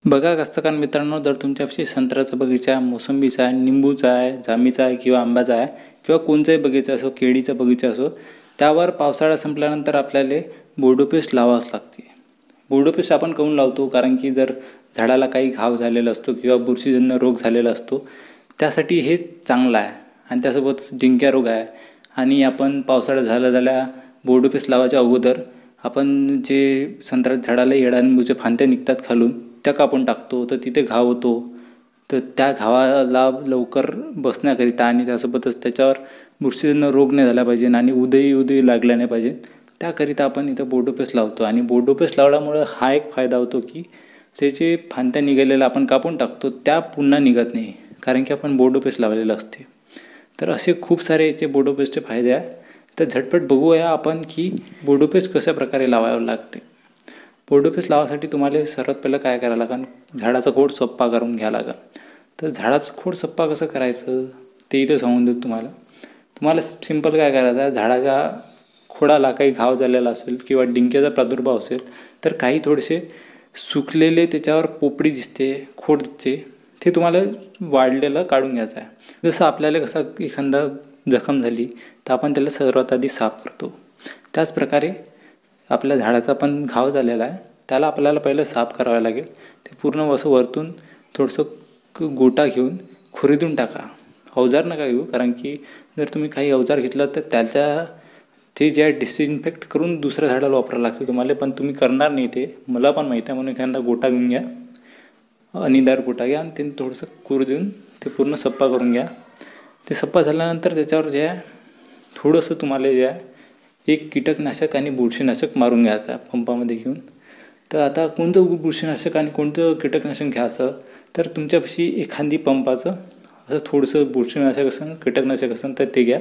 बघा कास्तकार मित्रांनो, जर तुमच्यापाशी संत्र्याचा बगीचा आहे, मोसंबीचा आहे, निंबूचा आहे, जामीचा आहे किंवा आंब्याचा आहे किंवा कोणताही बगीचा असो, केळीचा बगीचा असो, त्यावर पावसाळा संपल्यानंतर आपल्याला बोर्डोपेस्ट लावावंच लागते. बोर्डोपेस्ट आपण काऊन लावतो? कारण की जर झाडाला काही घाव झालेला असतो किंवा बुरशीजन्य रोग झालेला असतो, त्यासाठी हे चांगलं आहे. आणि त्यासोबत डिंक्या रोग आहे. आणि आपण पावसाळा झाल्या बोर्डोपेस्ट लावायच्या अगोदर आपण जे संत्रा झाडाला येडानिंबूच्या फांद्या निघतात खालून, त्या कापून टाकतो, तर तिथे घाव होतो. तर त्या घावाला लवकर बसण्याकरिता आणि त्यासोबतच त्याच्यावर बुरशीजन्य रोग नाही झाला पाहिजे आणि उदयी लागल्या नाही पाहिजे, त्याकरिता आपण इथं बोर्डोपेस्ट लावतो. आणि बोर्डोपेस्ट लावल्यामुळं हा एक फायदा होतो की त्याचे फांद्या निघालेल्या आपण कापून टाकतो, त्या पुन्हा निघत नाही, कारण की आपण बोर्डोपेस्ट लावलेलं असते. तर असे खूप सारे याचे बोर्डोपेस्टचे फायदे आहे. तर झटपट बघूया आपण की बोर्डोपेस्ट कशा प्रकारे लावावं लागते. बोर्डोपेस्ट लावासाठी तुम्हाला सर्वात पहिलं काय करावं लागेल? झाडाचा खोड सप्पा करून घ्यावं लागेल. तर झाडाचं खोड सप्पा कसं करायचं ते इथं सांगून देतो तुम्हाला. तुम्हाला सिंपल काय करायचं आहे, झाडाच्या खोडाला काही घाव झालेला असेल किंवा डिंक्याचा प्रादुर्भाव असेल तर काही थोडेसे सुकलेले त्याच्यावर पोपडी दिसते, खोड दिसते, ते तुम्हाला वाढलेलं काढून घ्यायचं आहे. जसं आपल्याला कसं एखादा जखम झाली तर आपण त्याला सर्वात आधी साफ करतो, त्याचप्रकारे आपल्या झाडाचा पण घाव झालेला आहे, त्याला आपल्याला पहिलं साफ करावं लागेल. ते पूर्ण असं वरतून थोडंसं गोटा घेऊन खुरीदून टाका. अवजार नका घेऊ, कारण की जर तुम्ही काही अवजार घेतलं तर ते जे आहे डिसइन्फेक्ट करून दुसऱ्या झाडाला वापरावं लागतं तुम्हाला. पण तुम्ही करणार नाही ते, मला पण माहीत आहे, म्हणून एखादा गोटा घेऊन घ्या, अनिदार गोटा घ्या आणि ते थोडंसं कुर देऊन ते पूर्ण सप्पा करून घ्या. ते सप्पा झाल्यानंतर त्याच्यावर जे आहे थोडंसं तुम्हाला जे आहे एक कीटकनाशक आणि बुरशीनाशक मारून घ्यायचं आहे पंपामध्ये घेऊन. तर आता कोणतं बुरशीनाशक आणि कोणतं कीटकनाशक घ्यायचं, तर तुमच्यापाशी एखादी पंपाचं असं थोडंसं बुरशीनाशक असेल, कीटकनाशक असेल तर ते घ्या.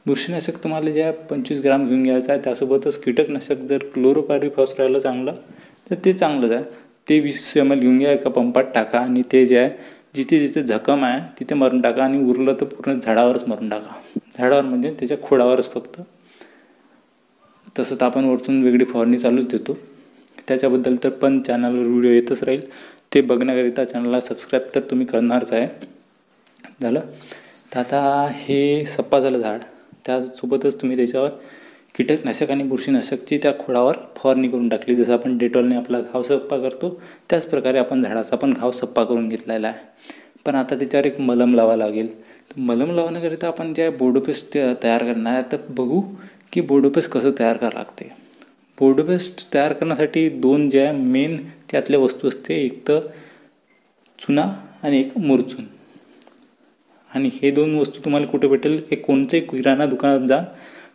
बुरशीनाशक तुम्हाला जे आहे 25 ग्राम घेऊन घ्यायचं आहे. त्यासोबतच कीटकनाशक जर क्लोरोपायरीफॉस राहिलं चांगलं तर ते चांगलंच आहे. ते 20 ml घेऊन घ्या, एका पंपात टाका आणि ते जे आहे जिथे जखम आहे तिथे मारून टाका आणि उरलं तर पूर्ण झाडावरच मारून टाका. झाडावर म्हणजे त्याच्या खोडावरच फक्त. तसं तर आपण वरतून वेगळी फवारणी चालूच देतो. त्याच्याबद्दल तर पण चॅनलवर व्हिडिओ येतच राहील, ते बघण्याकरिता चॅनलला सबस्क्राईब तर तुम्ही करणारच आहे. झालं तर आता हे सप्पा झालं झाड, त्यासोबतच तुम्ही त्याच्यावर कीटकनाशक आणि बुरशीनाशकची त्या खोडावर फवारणी करून टाकली. जसं आपण डेटॉलने आपला घाव सप्पा करतो त्याचप्रकारे आपण झाडाचा पण घाव सप्पा करून घेतलेला आहे. पण आता त्याच्यावर एक मलम लावावं लागेल. तर मलम लावण्याकरिता आपण जे बोर्डोपेस्ट तयार करणार आहे, तर बघू की बोर्डोपेस्ट कसं तयार करावं लागते. बोर्डोपेस्ट तयार करण्यासाठी दोन ज्या मेन त्यातल्या वस्तू असते, एक तर चुना आणि एक मुरचून. आणि हे दोन वस्तू तुम्हाला कुठे भेटेल? एक कोणत्याही किराणा दुकानात जा,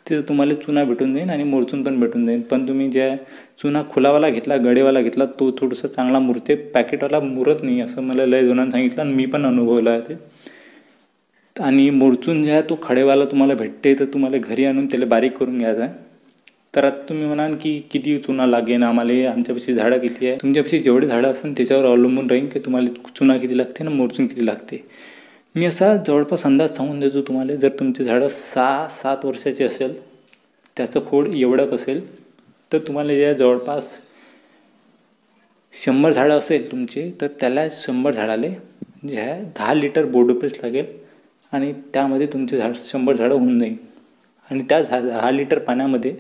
तिथं तुम्हाला चुना भेटून जाईल आणि मुरचून पण भेटून जाईल. पण तुम्ही ज्या चुना खुलावाला घेतला, गडेवाला घेतला, तो थोडंसं चांगला मुरते, पॅकेटवाला मुरत नाही, असं मला लय जणांनी सांगितलं आणि मी पण अनुभवलं आहे ते. आणि मुरचून जे आहे तो खडेवाला तुम्हाला भेटते, तर तुम्हाला घरी आणून त्याला बारीक करून घ्यायचा आहे. तर आता तुम्ही म्हणाल की किती चुना लागेल आम्हाला, आमच्यापाशी झाडं किती आहे? तुमच्यापाशी जेवढे झाडं असेल त्याच्यावर अवलंबून राहील की तुम्हाला चुना किती लागते आणि मुरचून किती लागते. मी असा जवळपास अंदाज सांगून देतो तुम्हाला. जर तुमचे झाडं 6-7 वर्षाचे असेल, त्याचं खोड एवढं असेल, तर तुम्हाला जे जवळपास 100 झाडं असेल तुमचे, तर त्याला 100 झाडाले जे आहे 10 लिटर बोर्डोपेस्ट लागेल आणि त्यामध्ये तुमचे 100 झाडं होऊन जाईल. आणि त्या 10 लिटर पाण्यामध्ये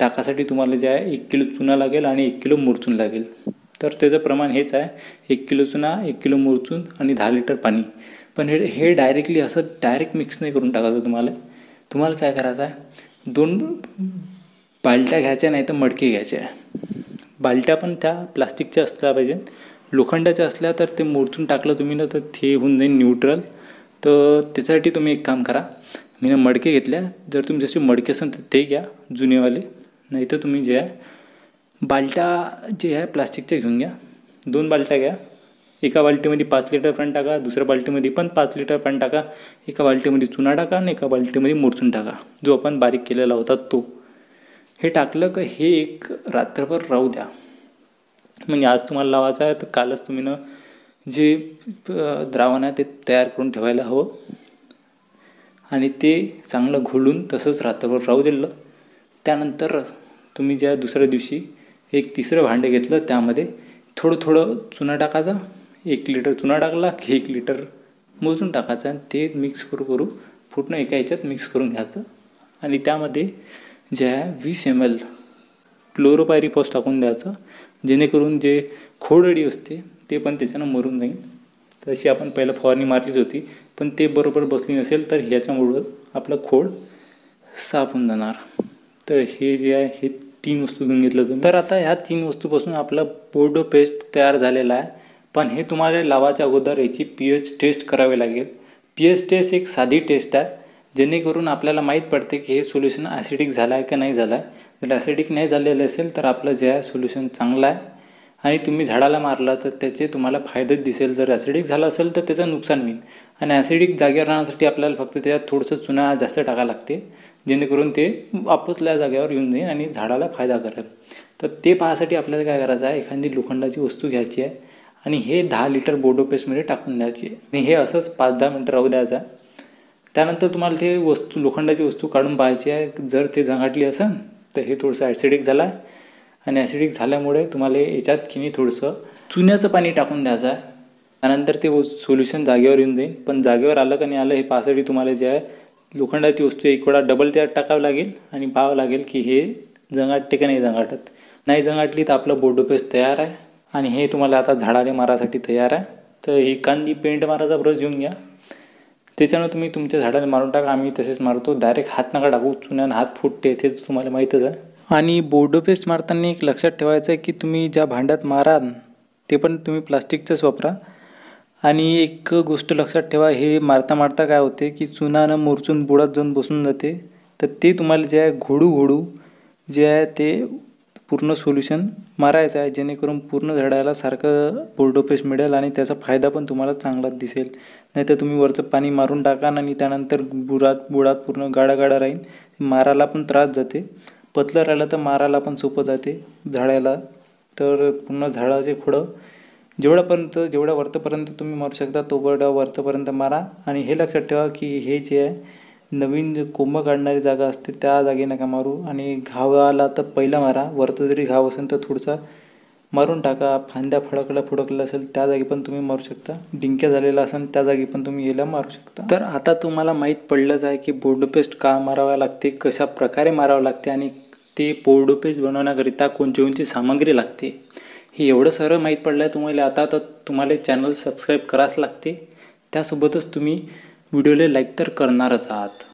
टाकासाठी तुम्हाला जे आहे 1 किलो चुना लागेल आणि 1 किलो मुरचून लागेल. तर त्याचं प्रमाण हेच आहे, 1 किलो चुना, 1 किलो मुरचून आणि 10 लिटर पाणी. पण हे डायरेक्टली असं डायरेक्ट मिक्स नाही करून टाकायचं तुम्हाला काय करायचं आहे, 2 बालट्या घ्यायच्या, नाही तर मडके घ्यायचे आहे. बालट्या पण त्या प्लास्टिकच्या असल्या पाहिजे. लोखंडाच्या असल्या तर ते मुरचून टाकलं तुम्ही ना तर ते होऊन जाईल न्यूट्रल. तर त्याच्यासाठी तुम्ही एक काम करा, मी मडके घेतल्या, जर तुमच्याशी मडके असेल तर ते घ्या जुनेवाले, नाही तर तुम्ही जे आहे बालट्या जे आहे प्लास्टिकच्या घेऊन घ्या. 2 बालट्या घ्या. एका बाल्टीमध्ये 5 लिटर पाणी टाका, दुसऱ्या बाल्टीमध्ये पण 5 लिटर पाणी टाका. एका बाल्टीमध्ये चुना टाका आणि एका बाल्टीमध्ये मुरचून टाका, जो आपण बारीक केलेला होता तो. हे टाकलं का हे एक रात्रभर राहू द्या. म्हणजे आज तुम्हाला लावायचं आहे तर कालच तुम्ही जे द्रावण आहे ते तयार करून ठेवायला हवं. आणि ते चांगलं घोलून तसंच रात्रभर राहू दिलं. त्यानंतर तुम्ही ज्या दुसऱ्या दिवशी एक तिसरं भांडे घेतलं, त्यामध्ये थोडं चुना टाकायचा. 1 लिटर चुना टाकला की 1 लिटर मोजून टाकायचं आणि ते मिक्स करू पूर्ण एका ह्याच्यात मिक्स करून घ्यायचं. आणि त्यामध्ये जे आहे 20 ml क्लोरोपायरीफॉस टाकून द्यायचं, जेणेकरून जे खोडअळी असते ते पण त्याच्यानं मरून जाईल. तशी आपण पहिलं फवारणी मारलीच होती, पण ते बरोबर बसली नसेल तर ह्याच्यामुळं आपलं खोड साफ होऊन जाणार. तर हे जे आहे हे 3 वस्तू घेऊन घेतलं तुम्ही. तर आता ह्या 3 वस्तूपासून आपलं बोर्डो पेस्ट तयार झालेला आहे. पण हे तुम्हाला लावायच्या अगोदर याची pH टेस्ट करावी लागेल. pH टेस्ट एक साधी टेस्ट आहे, जेणेकरून आपल्याला माहीत पडते की हे सोल्युशन ॲसिडिक झालं आहे का नाही झालं आहे. जर ॲसिडिक नाही झालेलं असेल तर आपलं जे आहे सोल्युशन चांगलं आहे आणि तुम्ही झाडाला मारला तर त्याचे तुम्हाला फायदेच दिसेल. जर ॲसिडिक झालं असेल तर त्याचं नुकसान होईल. आणि ॲसिडिक जागेवर राहण्यासाठी आपल्याला फक्त त्याच्यात थोडंसं चुना जास्त टाकावं लागते, जेणेकरून ते आपोचल्या जागेवर येऊन जाईल आणि झाडाला फायदा करेल. तर ते पाहण्यासाठी आपल्याला काय करायचं आहे, एखादी लोखंडाची वस्तू घ्यायची आहे आणि हे 10 लिटर बोर्डो पेस्टमध्ये टाकून द्यायची आहे आणि हे असंच 5-10 मिनटं राहू द्यायचं आहे. त्यानंतर तुम्हाला ते लोखंडाची वस्तू काढून पाहायची आहे. जर ते झंगाटली असेल तर हे थोडंसं ॲसिडिक झालं आहे आणि ॲसिडिक झाल्यामुळे तुम्हाला याच्यात की थोडंसं चुन्याचं पाणी टाकून द्यायचं आहे. त्यानंतर ते सोल्युशन जागेवर येऊन जाईल. पण जागेवर आलं का नाही आलं हे पाहण्यासाठी तुम्हाला जे आहे लोखंडाची वस्तू एक वेळा डबल त्यात टाकावं लागेल आणि पाहावं लागेल की हे झंगाटते का नाही झंगाटत. नाही झंगाटली तर आपलं बोर्डो पेस्ट तयार आहे आणि हे तुम्हाला आता झाडाला मारासाठी तयार आहे. तर ही कांदी पेंट मारायचा ब्रश घेऊन घ्या, त्याच्यानं तुम्ही तुमच्या झाडाला मारून टाका. आम्ही तसेच मारतो, डायरेक्ट हात नका टाकू, चुन्यानं हात फुटते ते तुम्हाला माहीतच आहे. आणि बोर्डो पेस्ट मारताना एक लक्षात ठेवायचं आहे की तुम्ही ज्या भांड्यात माराल ते पण तुम्ही प्लास्टिकचंच वापरा. आणि एक गोष्ट लक्षात ठेवा, हे मारता काय होते की चुनानं मोरचून बुडात जाऊन बसून जाते. तर ते तुम्हाला जे आहे घोडू जे आहे ते पूर्ण सोल्युशन मारायचं आहे, जेणेकरून पूर्ण झाडाला सारखं बोर्डो पेस्ट मिळेल आणि त्याचा फायदा पण तुम्हाला चांगलाच दिसेल. नाहीतर तुम्ही वरचं पाणी मारून टाका आणि त्यानंतर बुडात पूर्ण गाडा राहील, मारायला पण त्रास जाते. पतलं राहिलं तर मारायला पण सोपं जाते झाडाला. तर पूर्ण झाडाचे खोडं जेवढ्या वरपर्यंत तुम्ही मारू शकता तोवढ्या वरपर्यंत मारा. आणि हे लक्षात ठेवा की हे जे आहे नवीन जे कोंब काढणारी जागा असते त्या जागी नका मारू. आणि घाव आला तर पहिला मारा, वरतं जरी घाव असेल तर थोडंसं मारून टाका. फांद्या फडकल्या असेल त्या जागी पण तुम्ही मारू शकता. डिंक्या झालेला असेल त्या जागी पण तुम्ही याला मारू शकता. तर आता तुम्हाला माहीत पडलंच आहे की बोर्डो पेस्ट का मारावं लागते, कशा प्रकारे मारावं लागते आणि ते बोर्डो पेस्ट बनवण्याकरिता कोणती सामग्री लागते. हे एवढं सर्व माहीत पडलं आहे तुम्हाला. आता तर तुम्हाला चॅनल सबस्क्राईब करावंच लागते. त्यासोबतच तुम्ही व्हिडिओला लाईक तर करणारच आहात.